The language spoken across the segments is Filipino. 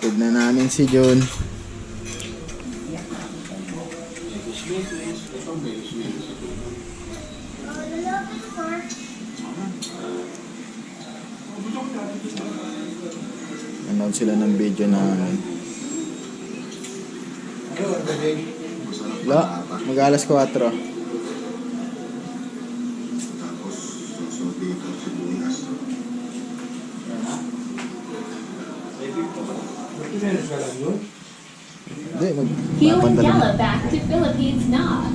Hatid na namin si Jun. Nanood sila ng video namin. Wala, mag-alas 4. Healing Yellow back to Philippines now.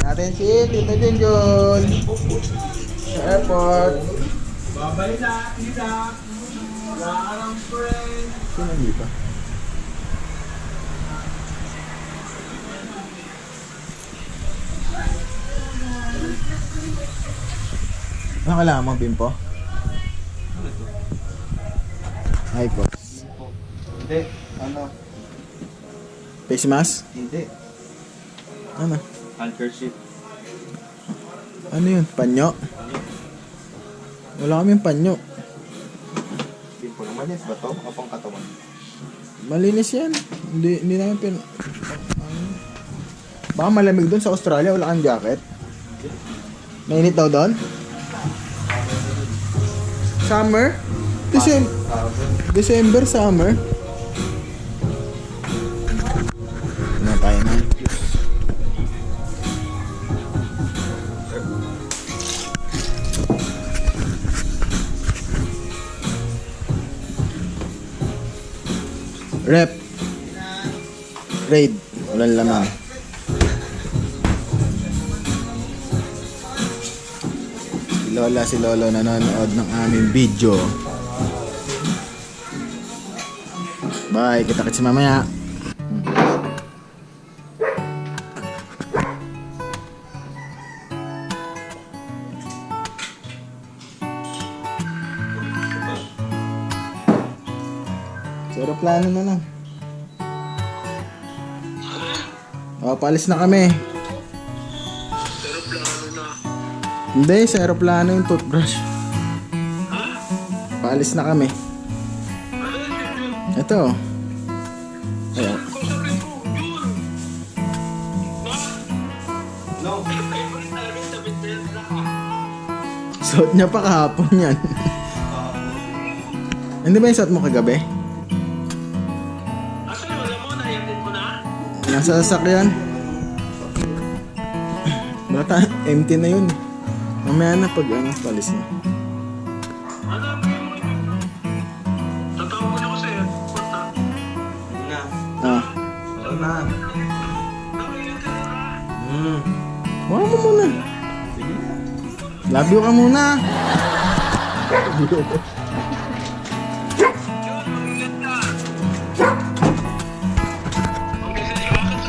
Natin si Tito Junjun sa airport. Babalik na, kita. Wala ka ng friend. Sino dito? Ano kailangan mong bimpo? Ay po. Hindi, ano? Face mask? Hindi. Ano? Handkerchief. Ano yun? Panyo? Wala kaming panyo. Simple naman yan. Bato o pang katawan? Malinis yan. Hindi namin Baka malamig doon sa Australia. Wala kang jacket. Mainit daw doon? Summer? December, summer. Ano tayo na? Rep. Raid. Walang laman. Si Lolo nanonood ng aming video. Bye, kita-kits mamaya. Sa aeroplano na lang. Paalis na kami. Hindi, sa aeroplano yung toothbrush. Paalis na kami. Ito. Ayan. Suot niya pa kahapon yan. Hindi ba yung suot mo kagabi? Nasa sasakyan. Bata, empty na yun. Mamaya na pag ano, palis na. Tatawag ko ako sa'yo. Punta. Nga. Wala na. Wala mo muna. Love you ka muna.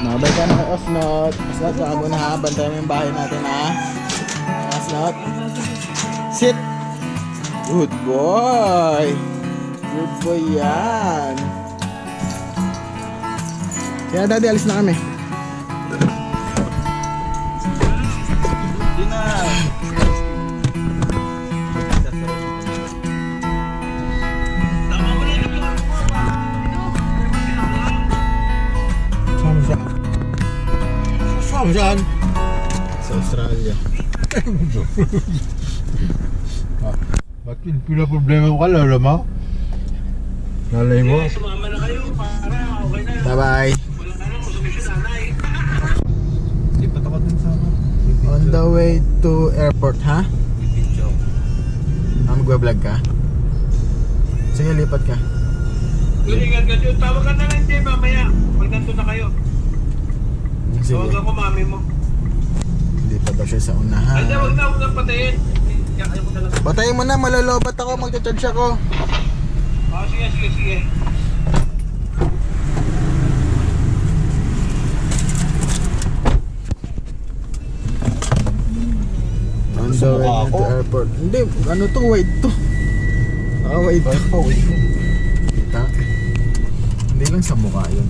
Mabay ka na kay Osnot. Osnot, baka muna ha. Bantayan mo yung bahay natin ha. Osnot. Sit. Good boy. Good boy yan. Kaya daddy, alis na kami. Hindi na. Saan? Saan? Sa Australia. Ba't yung pinaproblema mo ka, lalo mo? Lalay mo? Sumama na kayo. Para okay na. Bye-bye. Wala na lang. Kusumisyon nanay. Lipat ako dun sa ano. On the way to airport, ha? Magbablog ka? Sige, lipat ka. Ingat ka dyan. Tawagan na lang din mamaya. Pag nandun na kayo. Sige. Tawagan ko mami mo. Lipat daw siya sa unahan. Ay, huwag na patayin. Ayaw ko na lang. Patayin mo na, malolobat ako, magcha-charge ako. Sige. On the way na to airport. Hindi, ano to, wait to. Wait to. Kita. Hindi lang sa mukha yun.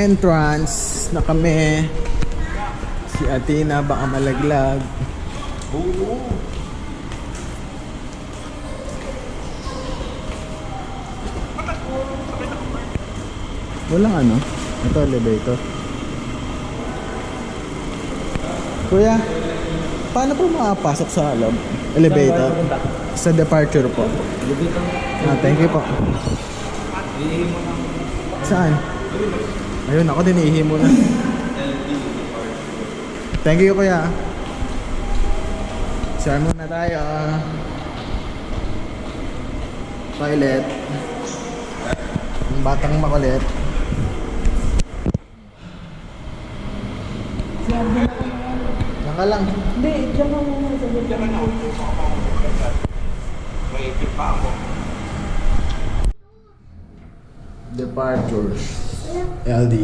entrance na kami. Si Athena baka malaglag. Walang ano? Ito elevator. Kuya, paano po makapasok sa loob? Elevator? Sa departure po. Thank you po. Saan? Ayun, ako din ihimo na. Thank you, kuya. Share muna tayo. Toilet. Ang batang makulit. Naka lang. Hindi, diyan ka muna sa Departures. LD.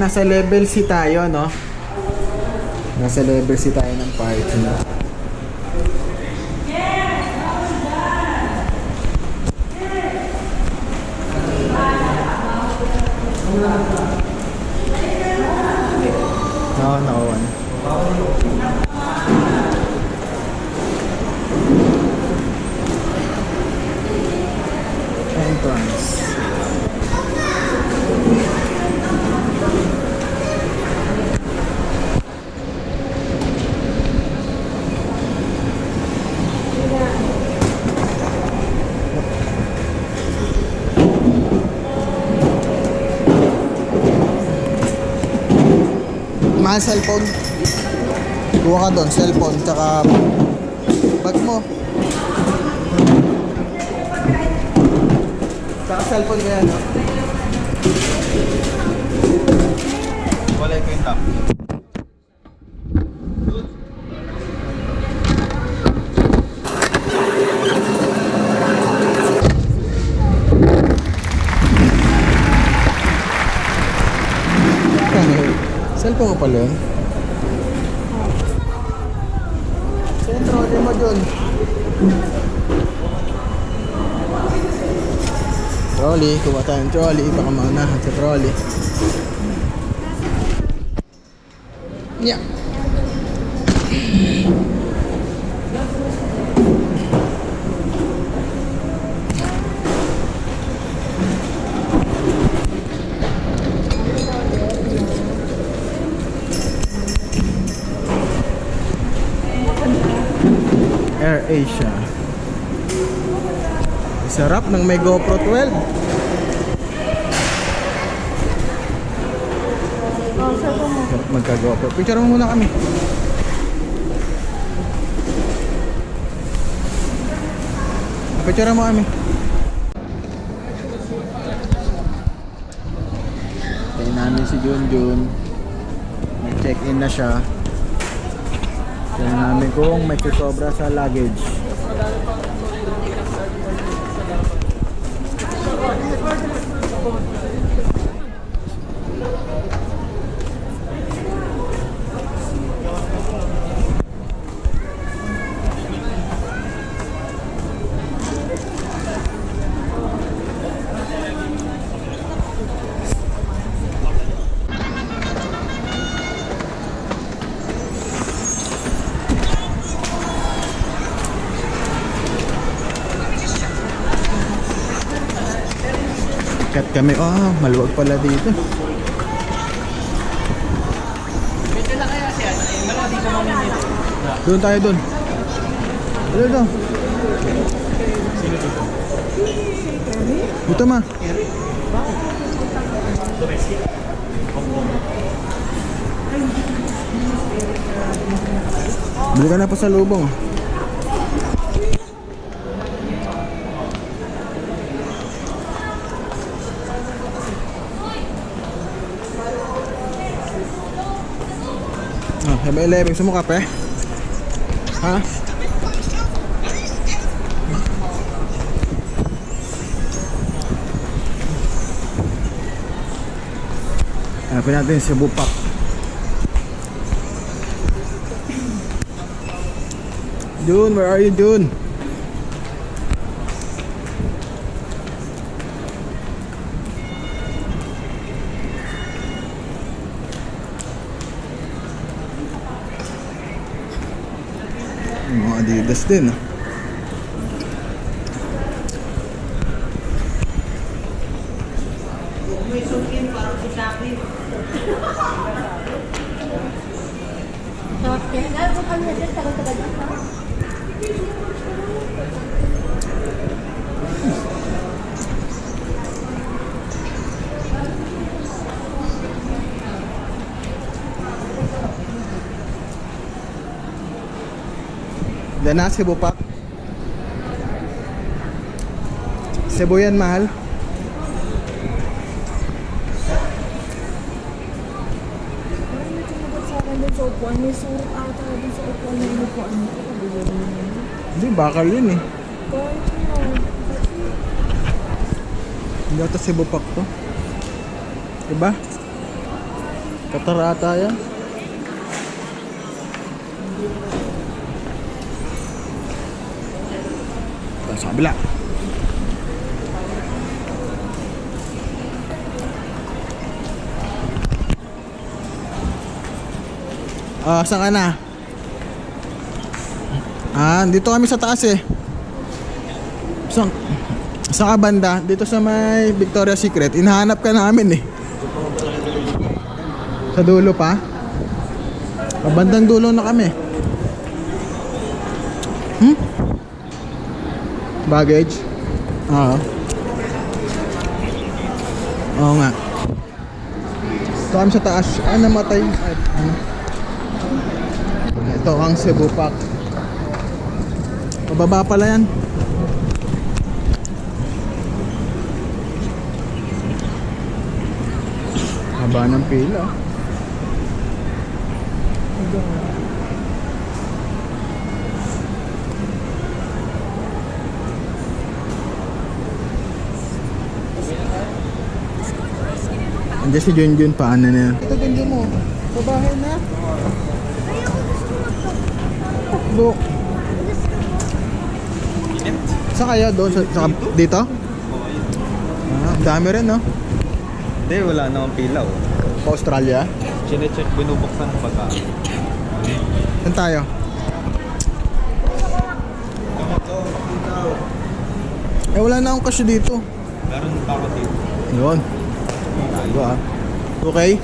Nasa level C tayo, no? Nasa level C tayo ng parking. Oo, nakawan. Entrance. Mahal cellphone. Kuha ka doon, cellphone, tsaka bag mo. Tsaka cellphone kaya, no? Wala ko yung top. Cellphone ko pala yun. Sentro, di mo dun. Trolley, kuha tayong trolley. Baka maunahan sa trolley. Yeah. Air Asia. Sarap ng may GoPro 12. Sarap magka-GoPro. Picture mo muna kami. Picture mo kami. Tingnan namin si Junjun. Nag-check-in na siya. Tingnan namin kung may sobra sa luggage. Kat kami, maluwag pala dito. Doon tayo doon. Doon. Dito ma. Bili ka na pa sa lubong. May 11 gusto mo kape? Ha? Hanapin natin si Bupak. Jun, where are you, Jun? Adidas din. Diyan na, Cebu Park. Cebu yan, mahal. Sa upuan, may surat ata din sa upuan na inupuan mo. Hindi, bakal yun eh. Kahit yun. Hindi ata Cebu Park to. Diba? Katarata yan. Ito sa kabila. Saan ka na? Dito kami sa taas eh. Sa kabanda, dito sa may Victoria's Secret, hinahanap ka namin eh. Sa dulo pa? Kabandang dulo na kami. Baggage? Oo. Oo nga. Ito kami sa taas. Namatay. Ito ang Cebu Park. Pababa pala yan. Haba ng pila. Andiyan si Junjun, paano na yan? Ito Junjun mo, babahay na. Takbo. Saan kayo? Doon? Dito? Ang dami rin, no? Hindi, wala namang pila oh. Pa Australia? Chine-check, binubuksan ng baga. Saan tayo? Wala na akong kasyo dito. Meron pa ako dito. Yun. Tayo Okay?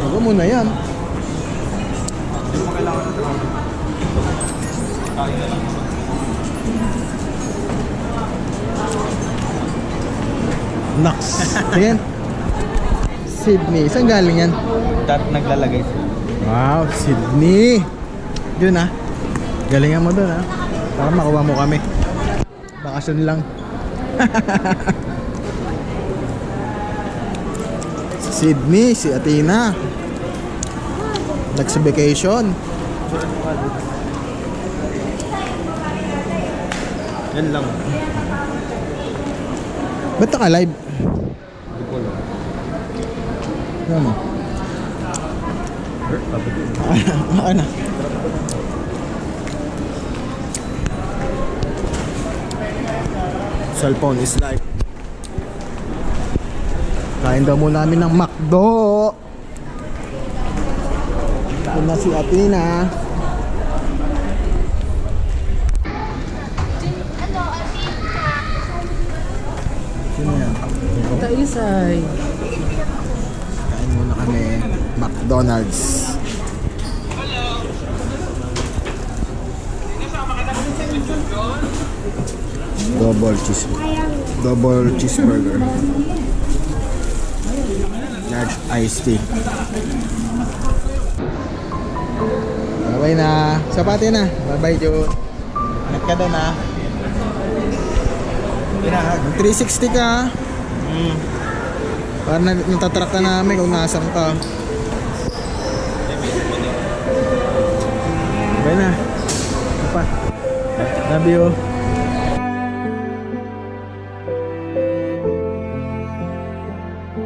Tago muna yan. Hindi mo kailangan ng trabaho. Kain na lang. Naks. Ayan. Sydney. Saan galing yan? Dati naglalagay sila. Wow, Sydney. Yun galingan mo dun para makuha mo kami. Bakasyon lang. Sydney, si Athena. Nagsa-vacation. Yan lang. Ba't ka live? Hindi ko alam. Ano? Ano? Cellphone is live. Kain daw muna namin ng McDo. Ito na si Athena. Sino yan? Taisay. Kain muna kami McDonald's. Double cheeseburger. Large iced tea. Bye na. Sapati na. Bye Joe. Ingat ka doon 360 ka. Para natatrack ka namin kung nasan ka. Bye na. Apa? Love you.